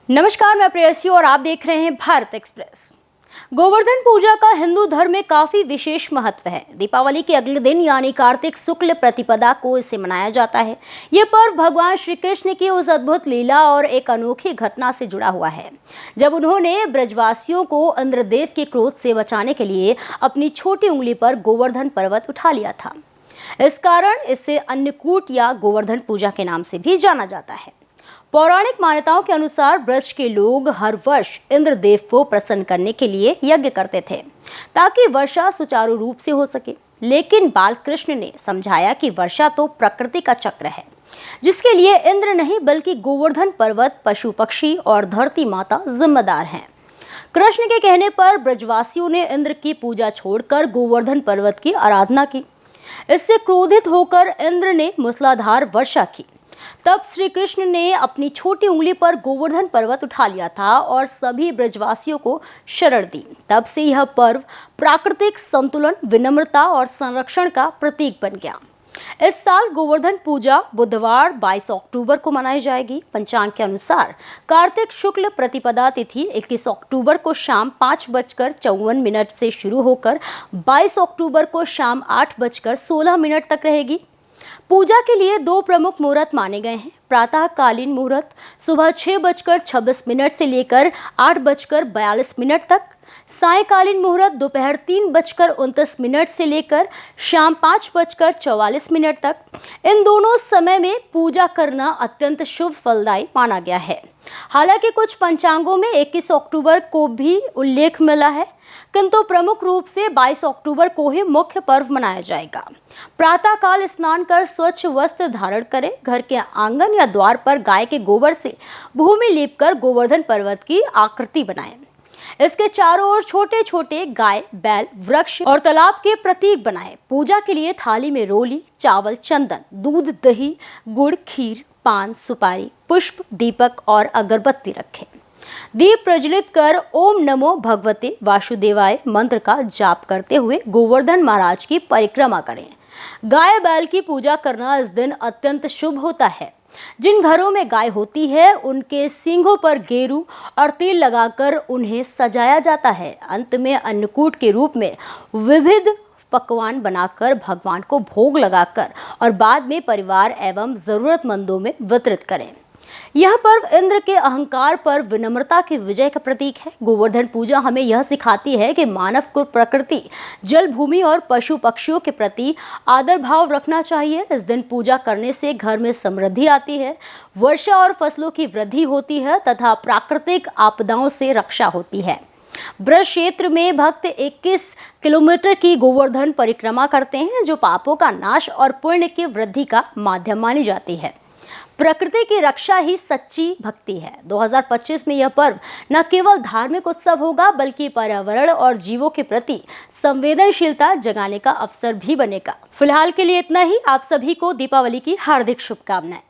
नमस्कार, मैं प्रेयसी और आप देख रहे हैं भारत एक्सप्रेस। गोवर्धन पूजा का हिंदू धर्म में काफी विशेष महत्व है। दीपावली के अगले दिन यानी कार्तिक शुक्ल प्रतिपदा को इसे मनाया जाता है। ये पर्व भगवान श्री कृष्ण की उस अद्भुत लीला और एक अनोखी घटना से जुड़ा हुआ है जब उन्होंने ब्रजवासियों को इंद्रदेव के क्रोध से बचाने के लिए अपनी छोटी उंगली पर गोवर्धन पर्वत उठा लिया था। इस कारण इसे अन्नकूट या गोवर्धन पूजा के नाम से भी जाना जाता है। पौराणिक मान्यताओं के अनुसार ब्रज के लोग हर वर्ष इंद्रदेव को प्रसन्न करने के लिए यज्ञ करते थे ताकि वर्षा सुचारू रूप से हो सके। लेकिन बालकृष्ण ने समझाया कि वर्षा तो प्रकृति का चक्र है जिसके लिए इंद्र नहीं बल्कि गोवर्धन पर्वत, पशु पक्षी और धरती माता जिम्मेदार हैं। कृष्ण के कहने पर ब्रजवासियों ने इंद्र की पूजा छोड़कर गोवर्धन पर्वत की आराधना की। इससे क्रोधित होकर इंद्र ने मूसलाधार वर्षा की। तब श्री कृष्ण ने अपनी छोटी उंगली पर गोवर्धन पर्वत उठा लिया था और सभी ब्रजवासियों को शरण दी। तब से यह पर्व प्राकृतिक संतुलन, विनम्रता और संरक्षण का प्रतीक बन गया। इस साल गोवर्धन पूजा बुधवार 22 अक्टूबर को मनाई जाएगी। पंचांग के अनुसार कार्तिक शुक्ल प्रतिपदा तिथि 21 अक्टूबर को शाम 5:54 से शुरू होकर 22 अक्टूबर को शाम 8:16 तक रहेगी। पूजा के लिए दो प्रमुख मुहूर्त माने गए हैं। प्रातःकालीन मुहूर्त सुबह 6:26 से लेकर 8:42 तक, सायंकालीन मुहूर्त दोपहर 3:29 से लेकर शाम 5:44 तक। इन दोनों समय में पूजा करना अत्यंत शुभ फलदायी माना गया है। हालांकि कुछ पंचांगों में 21 अक्टूबर को भी उल्लेख मिला है, किंतु प्रमुख रूप से 22 अक्टूबर को ही मुख्य पर्व मनाया जाएगा। प्रातःकाल स्नान कर स्वच्छ वस्त्र धारण करें। घर के आंगन या द्वार पर गाय के गोबर से भूमि लीपकर गोवर्धन पर्वत की आकृति बनाएं। इसके चारों ओर छोटे छोटे गाय, बैल, वृक्ष और तालाब के प्रतीक बनाएं। पूजा के लिए थाली में रोली, चावल, चंदन, दूध, दही, गुड़, खीर, पान, सुपारी, पुष्प, दीपक और अगरबत्ती रखें। दीप प्रज्वलित कर ओम नमो भगवते वासुदेवाय मंत्र का जाप करते हुए गोवर्धन महाराज की परिक्रमा करें। गाय बैल की पूजा करना इस दिन अत्यंत शुभ होता है। जिन घरों में गाय होती है उनके सींगों पर गेरू और तिल लगाकर उन्हें सजाया जाता है। अंत में अन्नकूट के रूप में विविध पकवान बनाकर भगवान को भोग लगाकर और बाद में परिवार एवं जरूरतमंदों में वितरित करें। यह पर्व इंद्र के अहंकार पर विनम्रता की विजय का प्रतीक है। गोवर्धन पूजा हमें यह सिखाती है कि मानव को प्रकृति, जल, भूमि और पशु पक्षियों के प्रति आदर भाव रखना चाहिए। इस दिन पूजा करने से घर में समृद्धि आती है, वर्षा और फसलों की वृद्धि होती है तथा प्राकृतिक आपदाओं से रक्षा होती है। ब्रज क्षेत्र में भक्त 21 किलोमीटर की गोवर्धन परिक्रमा करते हैं जो पापों का नाश और पुण्य की वृद्धि का माध्यम मानी जाती है। प्रकृति की रक्षा ही सच्ची भक्ति है। 2025 में यह पर्व न केवल धार्मिक उत्सव होगा बल्कि पर्यावरण और जीवों के प्रति संवेदनशीलता जगाने का अवसर भी बनेगा। फिलहाल के लिए इतना ही। आप सभी को दीपावली की हार्दिक शुभकामनाएं।